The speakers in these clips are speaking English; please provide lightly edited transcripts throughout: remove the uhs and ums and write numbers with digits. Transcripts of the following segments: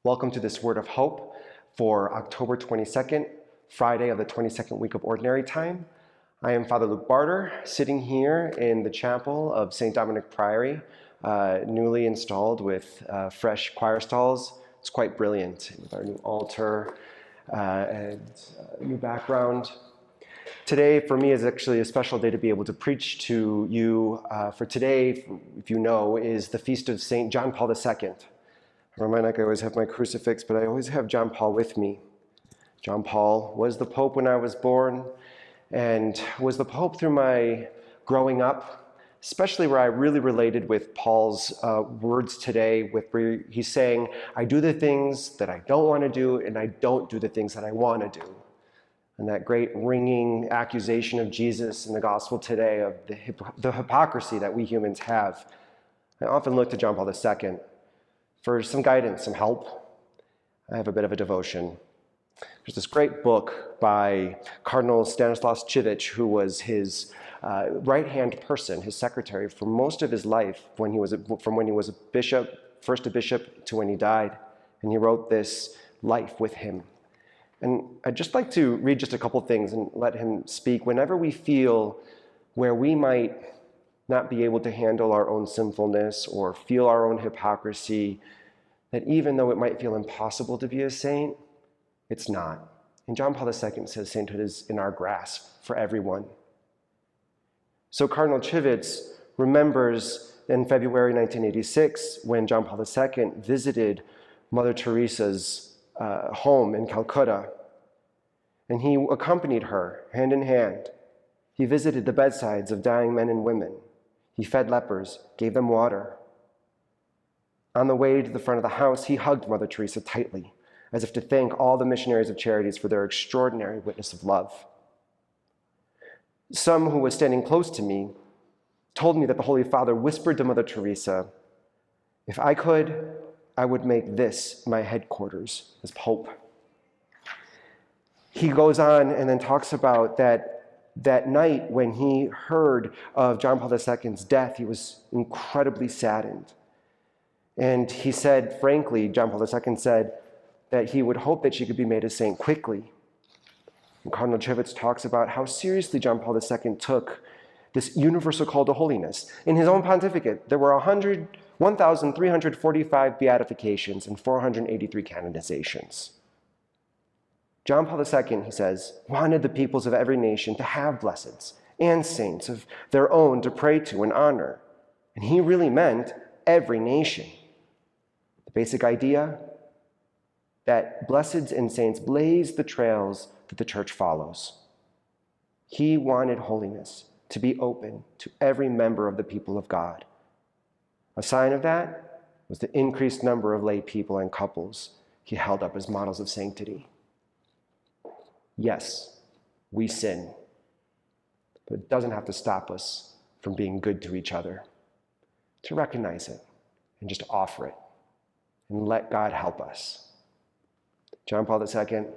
Welcome to this Word of Hope for October 22nd, Friday of the 22nd week of Ordinary Time. I am Father Luke Barter, sitting here in the chapel of St. Dominic Priory, newly installed with fresh choir stalls. It's quite brilliant with our new altar and new background. Today, for me, is actually a special day to be able to preach to you. For today, if you know, is the feast of St. John Paul II. I remind I always have my crucifix, but I always have John Paul with me. John Paul was the Pope when I was born and was the Pope through my growing up, especially where I really related with Paul's words today, where he's saying, I do the things that I don't want to do and I don't do the things that I want to do. And that great ringing accusation of Jesus in the gospel today of the hypocrisy that we humans have. I often look to John Paul II for some guidance, some help. I have a bit of a devotion. There's this great book by Cardinal Stanislaus Civich, who was his right-hand person, his secretary, for most of his life, from when he was a bishop, first a bishop, to when he died. And he wrote this life with him. And I'd just like to read just a couple things and let him speak. Whenever we feel where we might not be able to handle our own sinfulness or feel our own hypocrisy, that even though it might feel impossible to be a saint, it's not. And John Paul II says sainthood is in our grasp for everyone. So Cardinal Civich remembers in February 1986 when John Paul II visited Mother Teresa's home in Calcutta, and he accompanied her hand in hand. He visited the bedsides of dying men and women. He fed lepers, gave them water. On the way to the front of the house, he hugged Mother Teresa tightly, as if to thank all the missionaries of charities for their extraordinary witness of love. Some who was standing close to me told me that the Holy Father whispered to Mother Teresa, if I could, I would make this my headquarters as Pope. He goes on and then talks about that night when he heard of John Paul II's death, he was incredibly saddened. And he said, frankly, John Paul II said that he would hope that she could be made a saint quickly. And Cardinal Civich talks about how seriously John Paul II took this universal call to holiness. In his own pontificate, there were 1,345 beatifications and 483 canonizations. John Paul II, he says, wanted the peoples of every nation to have blesseds and saints of their own to pray to and honor. And he really meant every nation. The basic idea that blesseds and saints blaze the trails that the church follows. He wanted holiness to be open to every member of the people of God. A sign of that was the increased number of lay people and couples he held up as models of sanctity. Yes, we sin, but it doesn't have to stop us from being good to each other. To recognize it and just offer it and let God help us. John Paul II,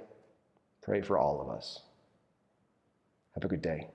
pray for all of us. Have a good day.